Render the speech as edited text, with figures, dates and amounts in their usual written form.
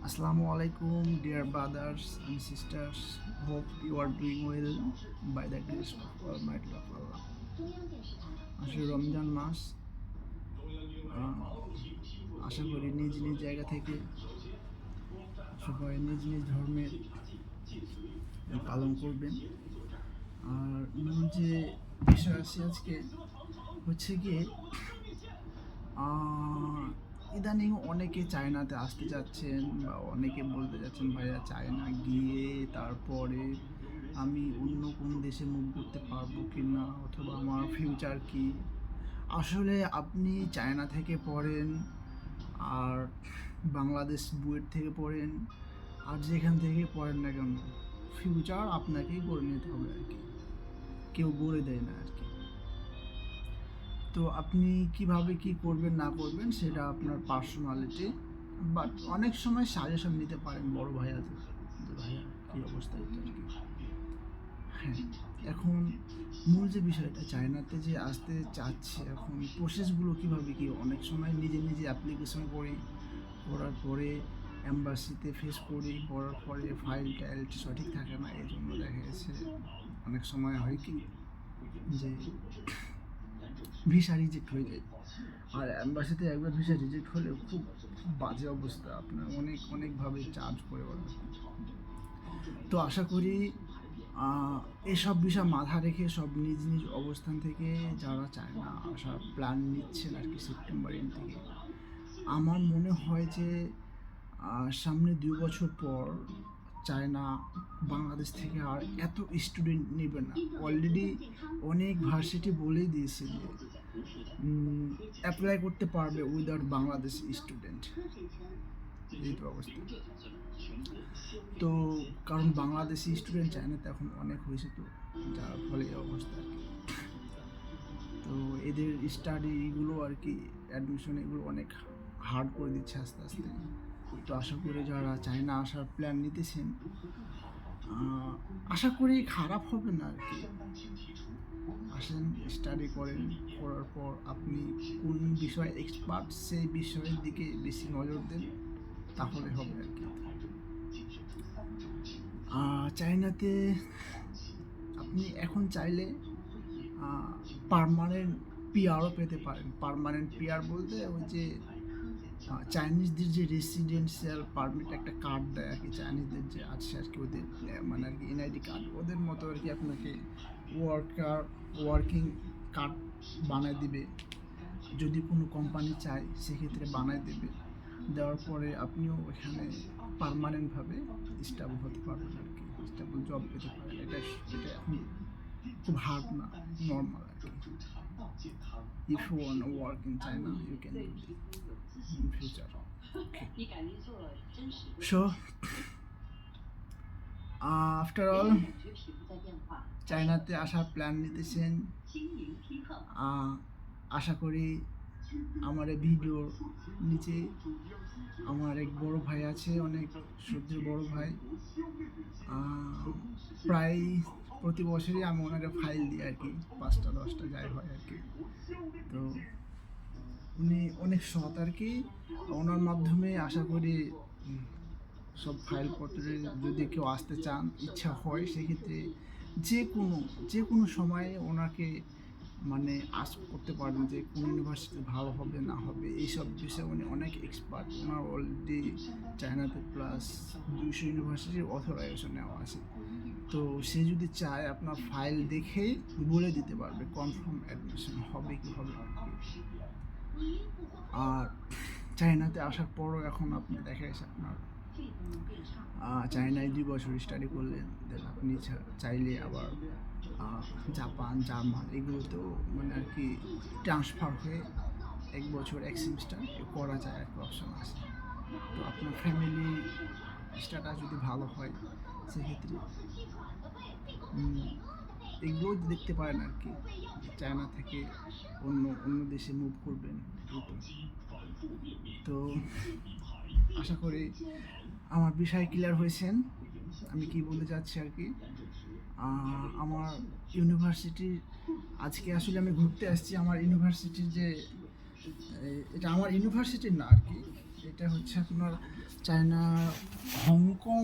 Assalamu alaikum, dear brothers and sisters. Hope you are doing well by the grace of Almighty of Allah. আসলে রমজান মাস আশা করি নিজ নিজ জায়গা থেকে সবাই নিজ নিজ ধর্মের পালন করবেন। আর মূল যে বিষয় আছে আজকে হচ্ছে গিয়ে ইদানিং অনেকে চায়নাতে আসতে যাচ্ছেন বা অনেকে বলতে যাচ্ছেন ভাইয়া চায়না গিয়ে তারপরে আমি অন্য কোনো দেশে মুভ করতে পারবো কি না, অথবা আমার ফিউচার কি। আসলে আপনি চায়না থেকে পড়েন আর বাংলাদেশ বুয়েট থেকে পড়েন আর যেখান থেকে পড়েন না কেন, ফিউচার আপনাকেই করে নিতে হবে আর কি, কেউ গড়ে দেয় না আর কি। তো আপনি কিভাবে কি করবেন না করবেন সেটা আপনার পার্সোনালিটি, বাট অনেক সময় সাজেশন নিতে পারেন বড় ভাইয়াদের যে ভাইয়া কী অবস্থা আর কি। হ্যাঁ, এখন মূল যে বিষয়টা চায়নাতে যে আসতে চাচ্ছে, এখন প্রসেসগুলো কীভাবে কি, অনেক সময় নিজে নিজে অ্যাপ্লিকেশন করি, করার পরে এম্বাসিতে ফেস করি, করার পরে ফাইল টাইল সঠিক থাকে না, এই জন্য দেখা গেছে অনেক সময় হয় কি যে ভিসা রিজেক্ট হয়ে যায়। আর অ্যাম্বাসিতে একবার ভিসা রিজেক্ট হলে খুব বাজে অবস্থা, আপনার অনেকভাবে চার্জ করে ওরা। তো আশা করি এসব বিষয় মাথা রেখে সব নিজ নিজ অবস্থান থেকে যারা চায় না আসার প্ল্যান নিচ্ছেন আর কি সেপ্টেম্বর এন্ড থেকে, আমার মনে হয় যে সামনে 2 বছর পর চায়না বাংলাদেশ থেকে আর এত স্টুডেন্ট নেবে না। অলরেডি অনেক ভার্সিটি বলেই দিয়েছে যে অ্যাপ্লাই করতে পারবে উইদাউট বাংলাদেশ স্টুডেন্ট, এই তো অবস্থা। তো কারণ বাংলাদেশি স্টুডেন্ট চায়নাতে এখন অনেক হয়েছে, তো যার ফলে এই অবস্থা আর কি। তো এদের স্টাডিগুলো আর কি, অ্যাডমিশন এগুলো অনেক হার্ড করে দিচ্ছে আস্তে আস্তে। তো আশা করি যারা চায়না আসার প্ল্যান নিতেছেন, আশা করি খারাপ হবে না আর কি। আসেন, স্টাডি করেন, করার পর আপনি কোন বিষয়ে এক্সপার্ট সেই বিষয়ের দিকে বেশি নজর দেন, তাহলে হবে আর কি। চায়নাতে আপনি এখন চাইলে পার্মানেন্ট পিআরও পেতে পারেন। পার্মানেন্ট পিআর বলতে ওই যে চাইনিজদের যে রেসিডেন্সিয়াল পারমিট একটা কার্ড দেয় আর কি, চাইনিজদের যে আছে আর কি, ওদের মানে আর কি এনআইডি কার্ড, ওদের মতো আর কি আপনাকে ওয়ার্কিং কার্ড বানায় দিবে। যদি কোনো কোম্পানি চায় সেক্ষেত্রে বানায় দেবে, দেওয়ার পরে আপনিও এখানে পার্মানেন্টভাবে স্টেবল হতে পারবেন আর কি, স্টেবল জব পেতে পারেন। এটা এখন খুব হার্ড না, নর্মাল আর কি। If you want to work in China, you can do it in future. Okay. So, after all, চায়নাতে আসার প্ল্যান নিতেছেন, আশা করি আমার এই ভিডিওর নিচে আমার এক বড় ভাই আছে, অনেক শ্রদ্ধেয় বড় ভাই, প্রায় প্রতি বছরই আমি ওনাকে ফাইল দিই আর কি, 5টা 10টা যাই হয় আর কি। তো উনি অনেক সৎ আর কি, ওনার মাধ্যমে আশা করি সব ফাইলপত্রে যদি কেউ আসতে চান, ইচ্ছা হয়, সেক্ষেত্রে যে কোনো সময়ে ওনাকে মানে আস করতে পারেন যে কোন ইউনিভার্সিটি ভালো হবে না হবে, এইসব বিষয়ে উনি অনেক এক্সপার্ট। ওনার অলরেডি চায়নাতে প্লাস 200 ইউনিভার্সিটির অথরাইজেশন নেওয়া আছে। তো সে যদি চায় আপনার ফাইল দেখেই বলে দিতে পারবে কনফার্ম অ্যাডমিশন হবে কি হবে না। আর চায়নাতে আসার পরও এখন আপনি দেখা গেছে আপনার চায়নায় 2 বছর স্টাডি করলেন, দেন আপনি চাইলে আবার জাপান, জার্মান এগুলোতেও মানে আর কি ট্রান্সফার হয়ে 1 বছর 1 সেমিস্টার করা যায় আর কি, অপশন আছে। তো আপনার ফ্যামিলি স্ট্যাটাস যদি ভালো হয় সেক্ষেত্রে এগুলোও দেখতে পারেন আর কি, চায়না থেকে অন্য দেশে মুভ করবেন। তো আশা করি আমার বিষয় ক্লিয়ার হয়েছেন, আমি কি বলতে চাচ্ছি আর কি। আমার ইউনিভার্সিটির আজকে আসলে আমি ঘুরতে আসছি, আমার ইউনিভার্সিটির যে এটা আমার ইউনিভার্সিটির না আর কি, এটা হচ্ছে আপনার চায়না হংকং